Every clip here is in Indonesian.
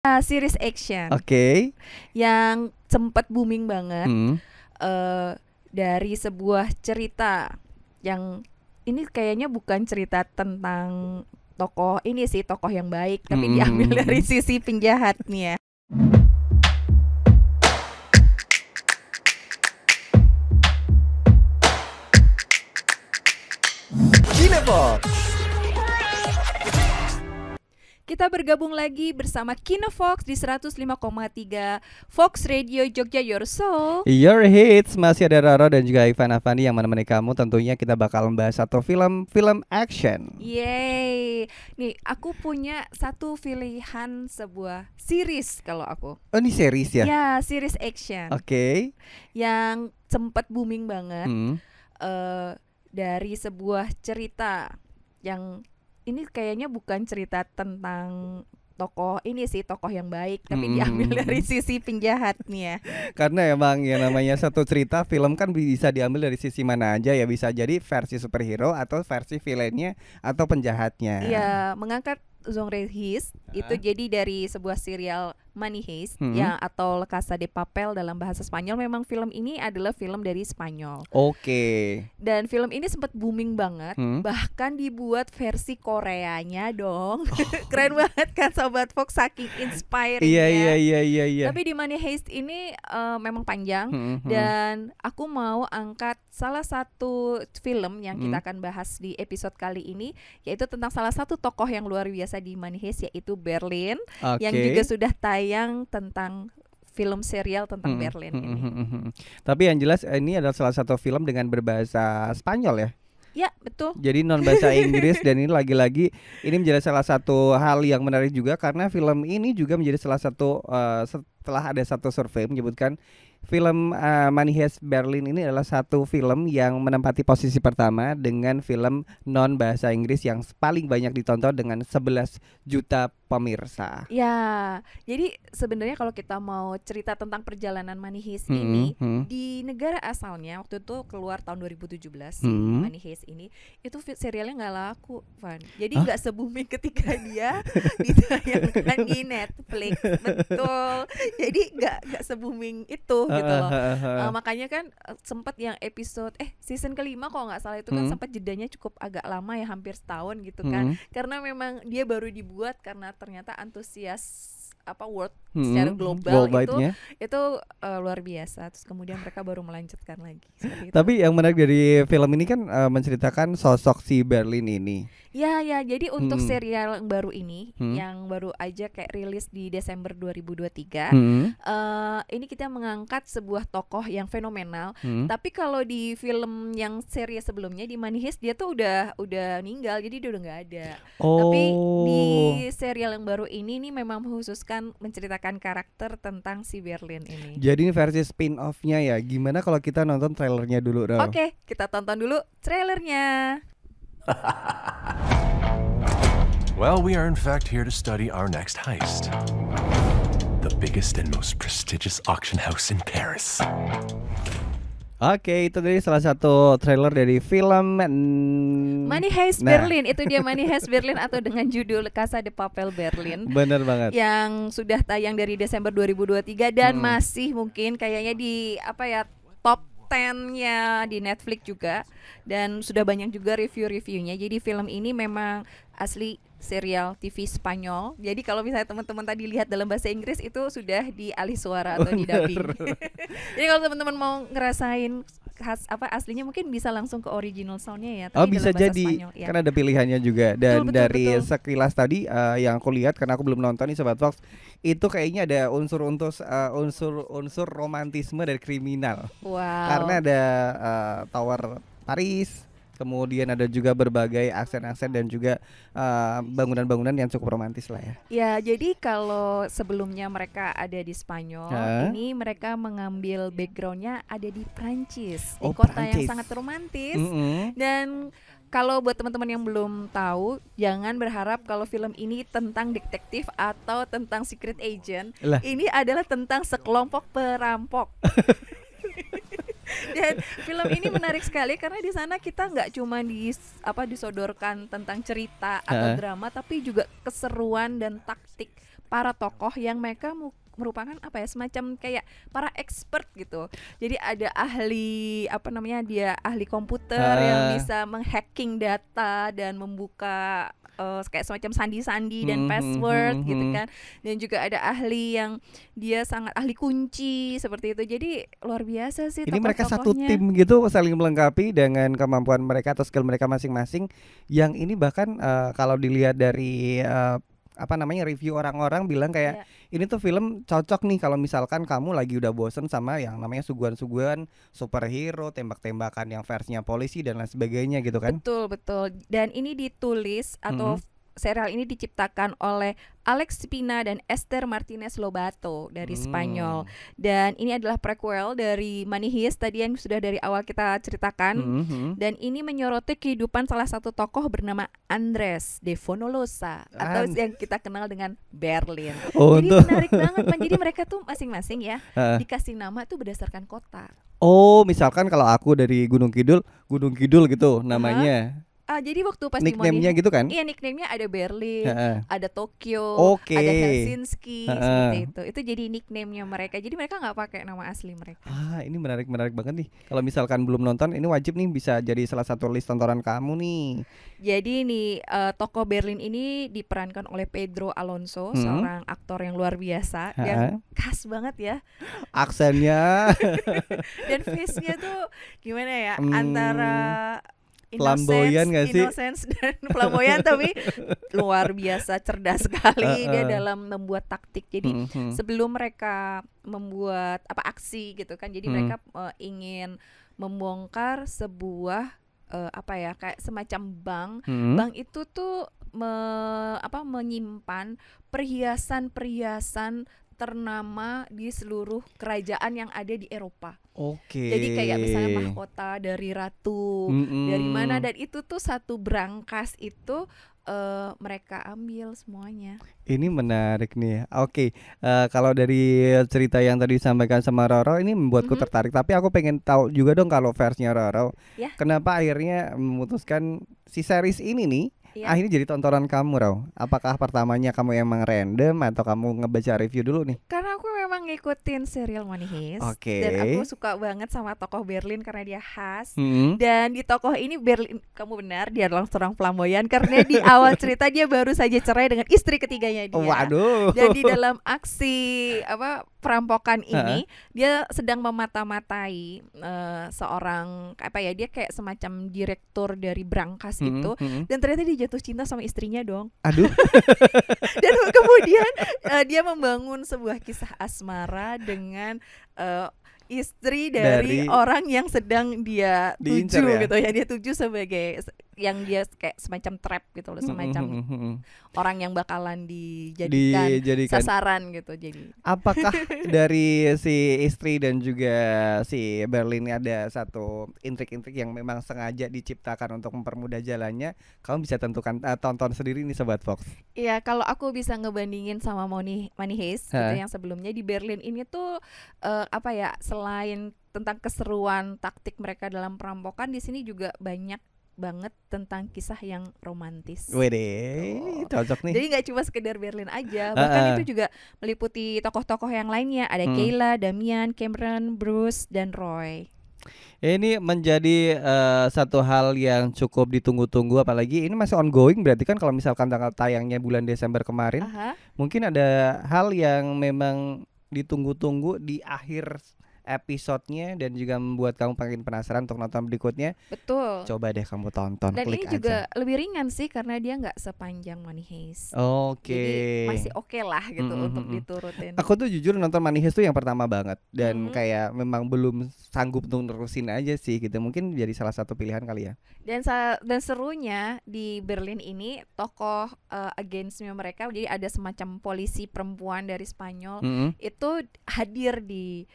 Series action Oke. yang sempat booming banget Hmm. dari sebuah cerita yang ini kayaknya bukan cerita tentang tokoh ini sih, tokoh yang baik, tapi diambil dari sisi penjahat nih ya. Kinepox. Kita bergabung lagi bersama Kinefox di 105,3 Fox Radio Jogja, Your Soul. Your Hits. Masih ada Roro dan juga Ivan Avandi yang menemani kamu. Tentunya kita bakal membahas satu film action. Yeay. Nih, aku punya satu pilihan sebuah series kalau aku. Oh, ini series ya? Ya, series action Oke. yang sempat booming banget Hmm. dari sebuah cerita yang ini kayaknya bukan cerita tentang tokoh ini sih, tokoh yang baik, tapi diambil dari sisi penjahat nih ya. Karena emang yang namanya satu cerita film kan bisa diambil dari sisi mana aja ya. Bisa jadi versi superhero atau versi villainnya atau penjahatnya. Iya, mengangkat genre heist itu jadi dari sebuah serial Money Heist yang atau La Casa de Papel dalam bahasa Spanyol. Memang film ini adalah film dari Spanyol. Oke. Dan film ini sempat booming banget, bahkan dibuat versi Koreanya dong. Keren banget kan Sobat Fox, saking inspiringnya. Iya. Tapi di Money Heist ini memang panjang dan aku mau angkat salah satu film yang kita akan bahas di episode kali ini, yaitu tentang salah satu tokoh yang luar biasa di Money Heist, yaitu Berlin, yang juga sudah tayang tentang film serial tentang Berlin ini. Tapi yang jelas ini adalah salah satu film dengan berbahasa Spanyol ya. Ya, betul. Jadi non bahasa Inggris. Dan ini lagi-lagi ini menjadi salah satu hal yang menarik juga, karena film ini juga menjadi salah satu setelah ada satu survei menyebutkan film Money Heist Berlin ini adalah satu film yang menempati posisi pertama dengan film non bahasa Inggris yang paling banyak ditonton dengan 11 juta pemirsa. Ya, jadi sebenarnya kalau kita mau cerita tentang perjalanan Money Heist ini di negara asalnya waktu itu keluar tahun 2017 si Money Heist ini, itu serialnya nggak laku, Van. Jadi nggak se-booming ketika dia ditayangkan di Netflix, betul. Jadi nggak se-booming itu gitu loh. Makanya kan sempat yang episode season kelima kalau nggak salah itu kan sempat jedanya cukup agak lama ya, hampir setahun gitu kan. Karena memang dia baru dibuat karena ternyata antusias world secara global itu luar biasa. Terus kemudian mereka baru melanjutkan lagi seperti itu. Tapi yang menarik dari film ini kan menceritakan sosok si Berlin ini. Ya, jadi untuk serial yang baru ini yang baru aja kayak rilis di Desember 2023, ini kita mengangkat sebuah tokoh yang fenomenal. Tapi kalau di film yang seri sebelumnya di Money Heist dia tuh udah meninggal, jadi dia udah nggak ada. Tapi di serial yang baru ini nih memang mengkhususkan menceritakan karakter tentang si Berlin ini. Jadi ini versi spin-off-nya ya. Gimana kalau kita nonton trailernya dulu, Ro? Oke, kita tonton dulu trailernya. Well, we are in fact here to study our next heist. The biggest and most prestigious auction house in Paris. Oke, itu dari salah satu trailer dari film Money Heist Berlin. Itu dia Money Heist Berlin atau dengan judul Casa de Papel Berlin. Bener banget. Yang sudah tayang dari Desember 2023 dan masih mungkin kayaknya di top 10-nya di Netflix juga, dan sudah banyak juga review-reviewnya. Jadi film ini memang asli serial TV Spanyol. Jadi kalau misalnya teman-teman tadi lihat dalam bahasa Inggris itu sudah di alih suara atau di dubbing. Jadi kalau teman-teman mau ngerasain aslinya mungkin bisa langsung ke original soundnya ya. Bisa jadi Spanyol, ya. Kan ada pilihannya juga. Dan betul. Sekilas tadi yang aku lihat, karena aku belum nonton nih Sobat Fox, itu kayaknya ada unsur romantisme dari kriminal. Wow. Karena ada Tower Paris, kemudian ada juga berbagai aksen-aksen dan juga bangunan-bangunan yang cukup romantis lah ya. Ya, jadi kalau sebelumnya mereka ada di Spanyol, ini mereka mengambil backgroundnya ada di Prancis, di kota yang sangat romantis. Dan kalau buat teman-teman yang belum tahu, jangan berharap kalau film ini tentang detektif atau tentang secret agent. Ini adalah tentang sekelompok perampok. Dan film ini menarik sekali karena di sana kita nggak cuma disodorkan tentang cerita atau drama, tapi juga keseruan dan taktik para tokoh yang mereka merupakan apa ya, semacam kayak para expert gitu. Jadi ada ahli dia ahli komputer yang bisa menghacking data dan membuka kayak semacam sandi-sandi dan password gitu kan. Dan juga ada ahli yang dia sangat ahli kunci seperti itu. Jadi luar biasa sih. Ini mereka satu tim gitu, saling melengkapi dengan kemampuan mereka atau skill mereka masing-masing. Yang ini bahkan kalau dilihat dari review orang-orang bilang kayak ini tuh film cocok nih kalau misalkan kamu lagi udah bosen sama yang namanya suguhan-suguhan superhero, tembak-tembakan yang versinya polisi dan lain sebagainya gitu kan. Betul. Dan ini ditulis atau serial ini diciptakan oleh Alex Pina dan Esther Martinez Lobato dari Spanyol. Dan ini adalah prequel dari Money Heist tadi yang sudah dari awal kita ceritakan. Dan ini menyoroti kehidupan salah satu tokoh bernama Andres de Fonolosa atau yang kita kenal dengan Berlin. Jadi menarik banget, jadi mereka tuh masing-masing ya dikasih nama tuh berdasarkan kota. Oh, misalkan kalau aku dari Gunung Kidul gitu namanya. Jadi waktu pas nickname-nya gitu kan? Iya, nickname-nya ada Berlin, ada Tokyo, ada Helsinki, seperti itu. Itu jadi nickname-nya mereka. Jadi mereka nggak pakai nama asli mereka. Ini menarik banget nih. Kalau misalkan belum nonton, ini wajib nih, bisa jadi salah satu list tontonan kamu nih. Jadi nih tokoh Berlin ini diperankan oleh Pedro Alonso, seorang aktor yang luar biasa, yang khas banget ya. Aksennya dan face-nya tuh gimana ya, antara flamboyan gak sih? Innocence dan flamboyan tapi luar biasa cerdas sekali dia dalam membuat taktik. Jadi sebelum mereka membuat aksi gitu kan, jadi mereka ingin membongkar sebuah kayak semacam bank. Bank itu tuh menyimpan perhiasan ternama di seluruh kerajaan yang ada di Eropa. Jadi kayak misalnya mahkota dari ratu, dari mana, dan itu tuh satu brankas itu mereka ambil semuanya. Ini menarik nih. Kalau dari cerita yang tadi disampaikan sama Roro ini membuatku tertarik. Tapi aku pengen tahu juga dong kalau versinya Roro, kenapa akhirnya memutuskan si series ini nih akhirnya jadi tontonan kamu, Rau? Apakah pertamanya kamu emang random atau kamu ngebaca review dulu nih? Karena aku memang ngikutin serial Money Heist, dan aku suka banget sama tokoh Berlin karena dia khas. Dan di tokoh ini Berlin, kamu benar, dia adalah seorang flamboyan karena di awal cerita dia baru saja cerai dengan istri ketiganya dia. Waduh. Dan di dalam aksi perampokan ini dia sedang memata-matai seorang dia kayak semacam direktur dari brankas gitu. Dan ternyata dia jatuh cinta sama istrinya dong. Aduh. Dan kemudian dia membangun sebuah kisah asmara dengan istri dari orang yang sedang dia tuju gitu ya. Dia tuju sebagai yang dia kayak semacam trap gitu loh, semacam orang yang bakalan dijadikan sasaran gitu. Jadi apakah dari si istri dan juga si Berlin ini ada satu intrik-intrik yang memang sengaja diciptakan untuk mempermudah jalannya? Kamu bisa tentukan tonton sendiri nih Sobat Fox. Iya, kalau aku bisa ngebandingin sama Money Heist gitu yang sebelumnya, di Berlin ini tuh selain tentang keseruan taktik mereka dalam perampokan, di sini juga banyak banget tentang kisah yang romantis. Wede, cocok nih. Jadi nggak cuma sekedar Berlin aja, bahkan itu juga meliputi tokoh-tokoh yang lainnya. Ada Kayla, Damian, Cameron, Bruce, dan Roy. Ini menjadi satu hal yang cukup ditunggu-tunggu, apalagi ini masih ongoing, berarti kan kalau misalkan tanggal tayangnya bulan Desember kemarin, mungkin ada hal yang memang ditunggu-tunggu di akhir episodenya dan juga membuat kamu makin penasaran untuk nonton berikutnya. Betul. Coba deh kamu tonton. Dan klik ini juga lebih ringan sih karena dia nggak sepanjang Money Heist. Jadi masih oke lah gitu untuk diturutin. Aku tuh jujur nonton Money Heist tuh yang pertama banget dan kayak memang belum sanggup untuk nerusin aja sih gitu. Mungkin jadi salah satu pilihan kali ya. Dan serunya di Berlin ini tokoh agensinya mereka, jadi ada semacam polisi perempuan dari Spanyol itu hadir di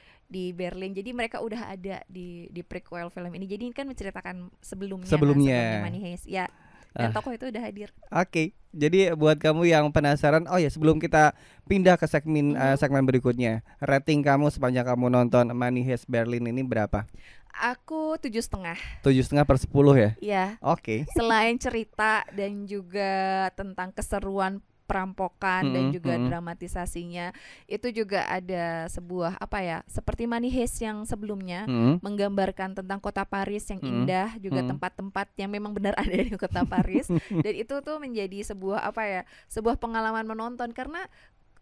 Berlin. Jadi mereka udah ada di prequel film ini. Jadi ini kan menceritakan sebelumnya Money Heist. Ya. Dan tokoh itu udah hadir. Jadi buat kamu yang penasaran, sebelum kita pindah ke segmen berikutnya, rating kamu sepanjang kamu nonton Money Heist Berlin ini berapa? Aku 7,5. 7,5/10 ya? Iya. Selain cerita dan juga tentang keseruan perampokan dan juga dramatisasinya. Itu juga ada sebuah seperti Money Heist yang sebelumnya menggambarkan tentang kota Paris yang indah, juga tempat-tempat yang memang benar ada di kota Paris. Dan itu tuh menjadi sebuah sebuah pengalaman menonton, karena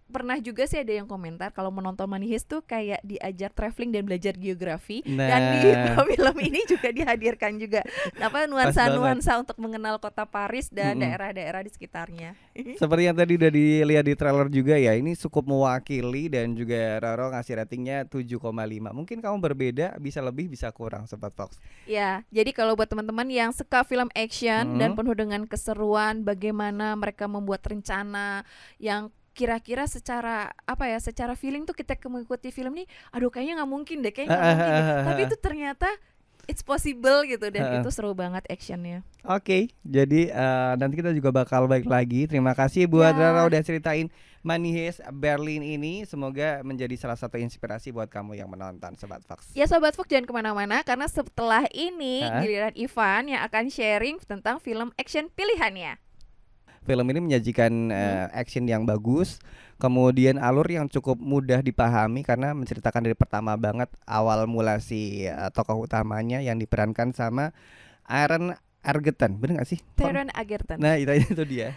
pernah juga sih ada yang komentar kalau menonton Money Heist tuh kayak diajak traveling dan belajar geografi. Dan di film ini juga dihadirkan juga nuansa-nuansa untuk mengenal kota Paris dan daerah-daerah di sekitarnya. Seperti yang tadi udah dilihat di trailer juga ya, ini cukup mewakili dan juga Roro ngasih ratingnya 7,5. Mungkin kamu berbeda, bisa lebih bisa kurang Sobat Fox. Ya, jadi kalau buat teman-teman yang suka film action dan penuh dengan keseruan, bagaimana mereka membuat rencana yang kira-kira secara secara feeling tuh kita mengikuti film nih, aduh kayaknya nggak mungkin deh, tapi itu ternyata it's possible gitu, dan itu seru banget actionnya. Oke, jadi nanti kita juga bakal balik lagi. Terima kasih buat Rara udah ceritain Money Heist Berlin ini. Semoga menjadi salah satu inspirasi buat kamu yang menonton Sobat Fox. Ya Sobat Fox, jangan kemana-mana, karena setelah ini giliran Ivan yang akan sharing tentang film action pilihannya. Film ini menyajikan action yang bagus, kemudian alur yang cukup mudah dipahami karena menceritakan dari pertama banget awal mula si tokoh utamanya yang diperankan sama Taron Egerton, bener gak sih? Taron Egerton. Nah itu dia.